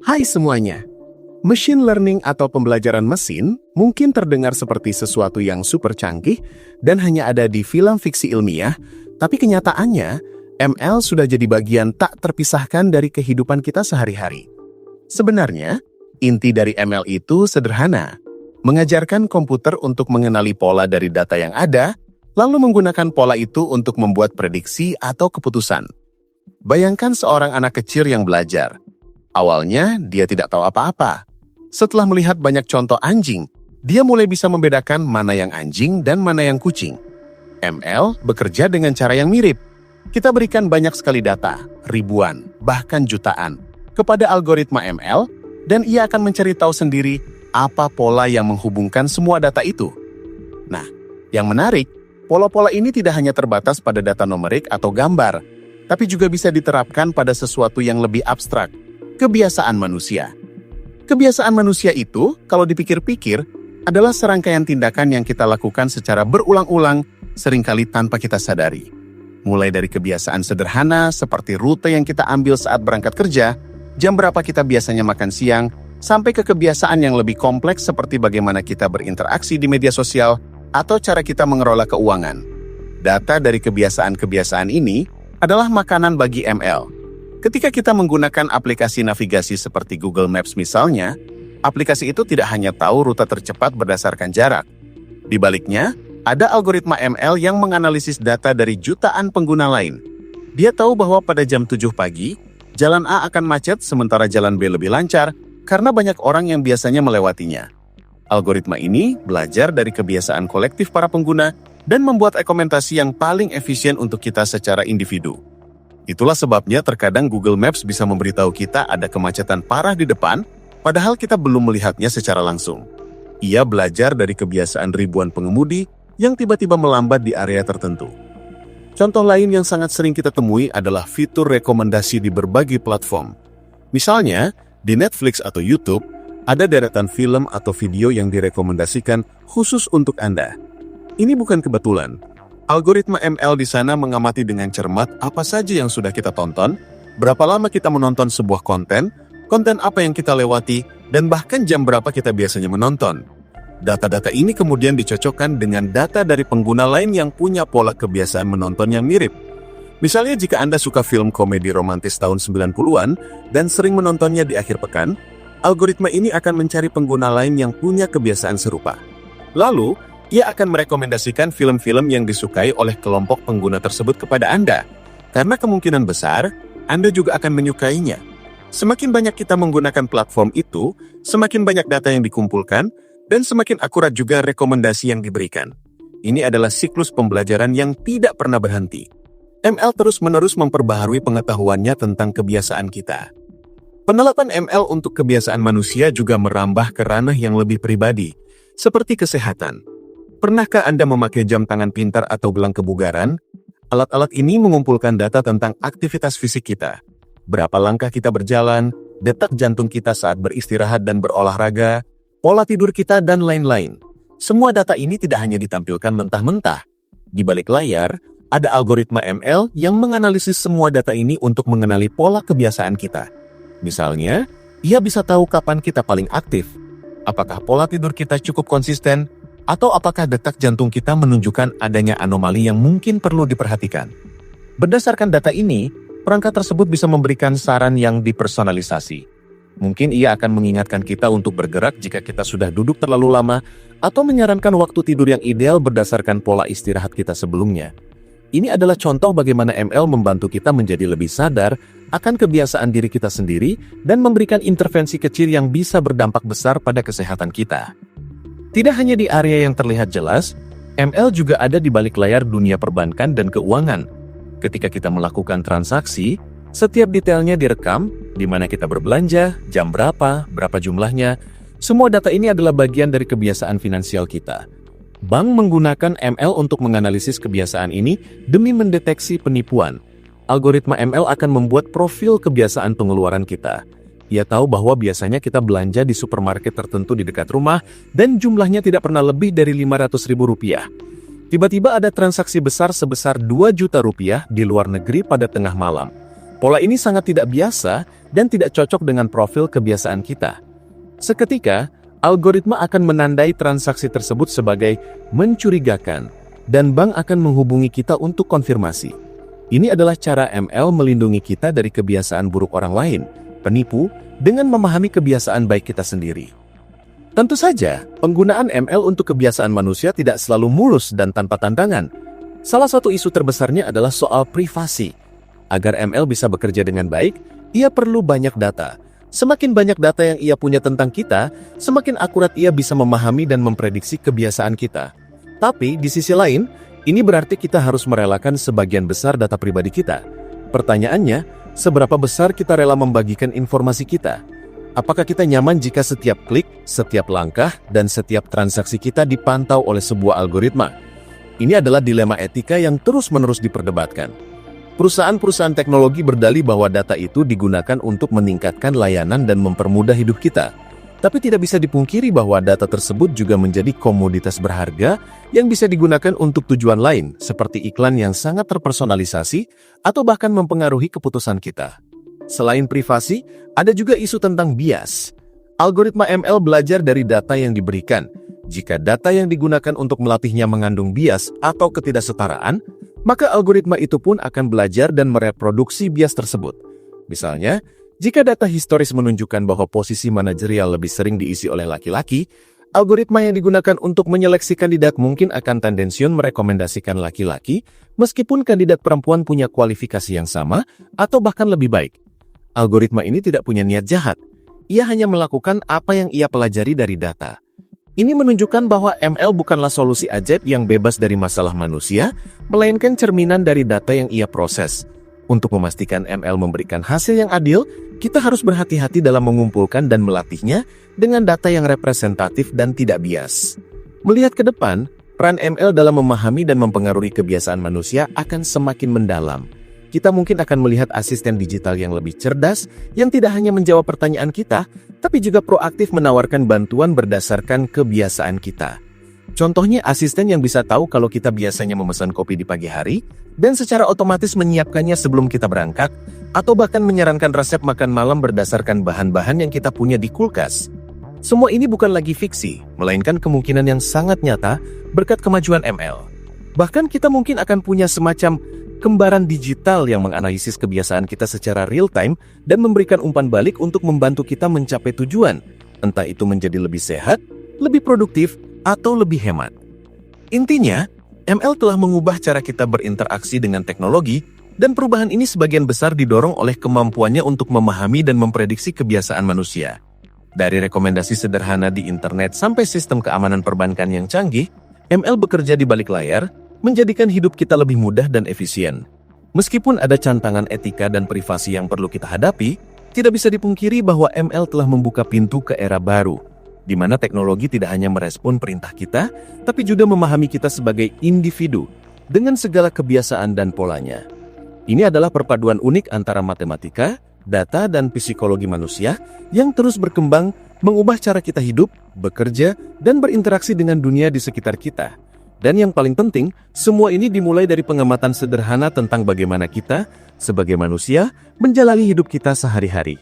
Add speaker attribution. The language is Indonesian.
Speaker 1: Hai semuanya. Machine learning atau pembelajaran mesin mungkin terdengar seperti sesuatu yang super canggih dan hanya ada di film fiksi ilmiah, tapi kenyataannya ML sudah jadi bagian tak terpisahkan dari kehidupan kita sehari-hari. Sebenarnya, inti dari ML itu sederhana. Mengajarkan komputer untuk mengenali pola dari data yang ada, lalu menggunakan pola itu untuk membuat prediksi atau keputusan. Bayangkan seorang anak kecil yang belajar. Awalnya, dia tidak tahu apa-apa. Setelah melihat banyak contoh anjing, dia mulai bisa membedakan mana yang anjing dan mana yang kucing. ML bekerja dengan cara yang mirip. Kita berikan banyak sekali data, ribuan, bahkan jutaan, kepada algoritma ML, dan ia akan mencari tahu sendiri apa pola yang menghubungkan semua data itu. Nah, yang menarik, pola-pola ini tidak hanya terbatas pada data numerik atau gambar, tapi juga bisa diterapkan pada sesuatu yang lebih abstrak, kebiasaan manusia. Kebiasaan manusia itu, kalau dipikir-pikir, adalah serangkaian tindakan yang kita lakukan secara berulang-ulang, seringkali tanpa kita sadari. Mulai dari kebiasaan sederhana seperti rute yang kita ambil saat berangkat kerja, jam berapa kita biasanya makan siang, sampai ke kebiasaan yang lebih kompleks seperti bagaimana kita berinteraksi di media sosial atau cara kita mengelola keuangan. Data dari kebiasaan-kebiasaan ini adalah makanan bagi ML. Ketika kita menggunakan aplikasi navigasi seperti Google Maps misalnya, aplikasi itu tidak hanya tahu rute tercepat berdasarkan jarak. Di baliknya, ada algoritma ML yang menganalisis data dari jutaan pengguna lain. Dia tahu bahwa pada jam 7 pagi, jalan A akan macet sementara jalan B lebih lancar karena banyak orang yang biasanya melewatinya. Algoritma ini belajar dari kebiasaan kolektif para pengguna dan membuat rekomendasi yang paling efisien untuk kita secara individu. Itulah sebabnya terkadang Google Maps bisa memberitahu kita ada kemacetan parah di depan, padahal kita belum melihatnya secara langsung. Ia belajar dari kebiasaan ribuan pengemudi yang tiba-tiba melambat di area tertentu. Contoh lain yang sangat sering kita temui adalah fitur rekomendasi di berbagai platform. Misalnya, di Netflix atau YouTube, ada deretan film atau video yang direkomendasikan khusus untuk Anda. Ini bukan kebetulan. Algoritma ML di sana mengamati dengan cermat apa saja yang sudah kita tonton, berapa lama kita menonton sebuah konten apa yang kita lewati, dan bahkan jam berapa kita biasanya menonton. Data-data ini kemudian dicocokkan dengan data dari pengguna lain yang punya pola kebiasaan menonton yang mirip. Misalnya jika Anda suka film komedi romantis tahun 90-an dan sering menontonnya di akhir pekan, algoritma ini akan mencari pengguna lain yang punya kebiasaan serupa. Lalu, ia akan merekomendasikan film-film yang disukai oleh kelompok pengguna tersebut kepada Anda. Karena kemungkinan besar, Anda juga akan menyukainya. Semakin banyak kita menggunakan platform itu, semakin banyak data yang dikumpulkan, dan semakin akurat juga rekomendasi yang diberikan. Ini adalah siklus pembelajaran yang tidak pernah berhenti. ML terus-menerus memperbaharui pengetahuannya tentang kebiasaan kita. Penerapan ML untuk kebiasaan manusia juga merambah ke ranah yang lebih pribadi, seperti kesehatan. Pernahkah Anda memakai jam tangan pintar atau gelang kebugaran? Alat-alat ini mengumpulkan data tentang aktivitas fisik kita. Berapa langkah kita berjalan, detak jantung kita saat beristirahat dan berolahraga, pola tidur kita, dan lain-lain. Semua data ini tidak hanya ditampilkan mentah-mentah. Di balik layar, ada algoritma ML yang menganalisis semua data ini untuk mengenali pola kebiasaan kita. Misalnya, ia bisa tahu kapan kita paling aktif, apakah pola tidur kita cukup konsisten, atau apakah detak jantung kita menunjukkan adanya anomali yang mungkin perlu diperhatikan. Berdasarkan data ini, perangkat tersebut bisa memberikan saran yang dipersonalisasi. Mungkin ia akan mengingatkan kita untuk bergerak jika kita sudah duduk terlalu lama, atau menyarankan waktu tidur yang ideal berdasarkan pola istirahat kita sebelumnya. Ini adalah contoh bagaimana ML membantu kita menjadi lebih sadar akan kebiasaan diri kita sendiri dan memberikan intervensi kecil yang bisa berdampak besar pada kesehatan kita. Tidak hanya di area yang terlihat jelas, ML juga ada di balik layar dunia perbankan dan keuangan. Ketika kita melakukan transaksi, setiap detailnya direkam, di mana kita berbelanja, jam berapa jumlahnya. Semua data ini adalah bagian dari kebiasaan finansial kita. Bank menggunakan ML untuk menganalisis kebiasaan ini demi mendeteksi penipuan. Algoritma ML akan membuat profil kebiasaan pengeluaran kita. Ia tahu bahwa biasanya kita belanja di supermarket tertentu di dekat rumah dan jumlahnya tidak pernah lebih dari Rp500.000. Tiba-tiba ada transaksi besar sebesar 2 juta rupiah di luar negeri pada tengah malam. Pola ini sangat tidak biasa dan tidak cocok dengan profil kebiasaan kita. Seketika, algoritma akan menandai transaksi tersebut sebagai mencurigakan, dan bank akan menghubungi kita untuk konfirmasi. Ini adalah cara ML melindungi kita dari kebiasaan buruk orang lain, penipu, dengan memahami kebiasaan baik kita sendiri. Tentu saja, penggunaan ML untuk kebiasaan manusia tidak selalu mulus dan tanpa tantangan. Salah satu isu terbesarnya adalah soal privasi. Agar ML bisa bekerja dengan baik, ia perlu banyak data. Semakin banyak data yang ia punya tentang kita, semakin akurat ia bisa memahami dan memprediksi kebiasaan kita. Tapi, di sisi lain, ini berarti kita harus merelakan sebagian besar data pribadi kita. Pertanyaannya, seberapa besar kita rela membagikan informasi kita? Apakah kita nyaman jika setiap klik, setiap langkah, dan setiap transaksi kita dipantau oleh sebuah algoritma? Ini adalah dilema etika yang terus-menerus diperdebatkan. Perusahaan-perusahaan teknologi berdalih bahwa data itu digunakan untuk meningkatkan layanan dan mempermudah hidup kita. Tapi tidak bisa dipungkiri bahwa data tersebut juga menjadi komoditas berharga yang bisa digunakan untuk tujuan lain, seperti iklan yang sangat terpersonalisasi atau bahkan mempengaruhi keputusan kita. Selain privasi, ada juga isu tentang bias. Algoritma ML belajar dari data yang diberikan. Jika data yang digunakan untuk melatihnya mengandung bias atau ketidaksetaraan, maka algoritma itu pun akan belajar dan mereproduksi bias tersebut. Misalnya, jika data historis menunjukkan bahwa posisi manajerial lebih sering diisi oleh laki-laki, algoritma yang digunakan untuk menyeleksi kandidat mungkin akan tendensius merekomendasikan laki-laki, meskipun kandidat perempuan punya kualifikasi yang sama atau bahkan lebih baik. Algoritma ini tidak punya niat jahat. Ia hanya melakukan apa yang ia pelajari dari data. Ini menunjukkan bahwa ML bukanlah solusi ajaib yang bebas dari masalah manusia, melainkan cerminan dari data yang ia proses. Untuk memastikan ML memberikan hasil yang adil, kita harus berhati-hati dalam mengumpulkan dan melatihnya dengan data yang representatif dan tidak bias. Melihat ke depan, peran ML dalam memahami dan mempengaruhi kebiasaan manusia akan semakin mendalam. Kita mungkin akan melihat asisten digital yang lebih cerdas, yang tidak hanya menjawab pertanyaan kita, tapi juga proaktif menawarkan bantuan berdasarkan kebiasaan kita. Contohnya asisten yang bisa tahu kalau kita biasanya memesan kopi di pagi hari, dan secara otomatis menyiapkannya sebelum kita berangkat, atau bahkan menyarankan resep makan malam berdasarkan bahan-bahan yang kita punya di kulkas. Semua ini bukan lagi fiksi, melainkan kemungkinan yang sangat nyata berkat kemajuan ML. Bahkan kita mungkin akan punya semacam kembaran digital yang menganalisis kebiasaan kita secara real-time dan memberikan umpan balik untuk membantu kita mencapai tujuan, entah itu menjadi lebih sehat, lebih produktif, atau lebih hemat. Intinya, ML telah mengubah cara kita berinteraksi dengan teknologi, dan perubahan ini sebagian besar didorong oleh kemampuannya untuk memahami dan memprediksi kebiasaan manusia. Dari rekomendasi sederhana di internet sampai sistem keamanan perbankan yang canggih, ML bekerja di balik layar, menjadikan hidup kita lebih mudah dan efisien. Meskipun ada tantangan etika dan privasi yang perlu kita hadapi, tidak bisa dipungkiri bahwa ML telah membuka pintu ke era baru, di mana teknologi tidak hanya merespon perintah kita, tapi juga memahami kita sebagai individu dengan segala kebiasaan dan polanya. Ini adalah perpaduan unik antara matematika, data, dan psikologi manusia yang terus berkembang, mengubah cara kita hidup, bekerja, dan berinteraksi dengan dunia di sekitar kita. Dan yang paling penting, semua ini dimulai dari pengamatan sederhana tentang bagaimana kita, sebagai manusia, menjalani hidup kita sehari-hari.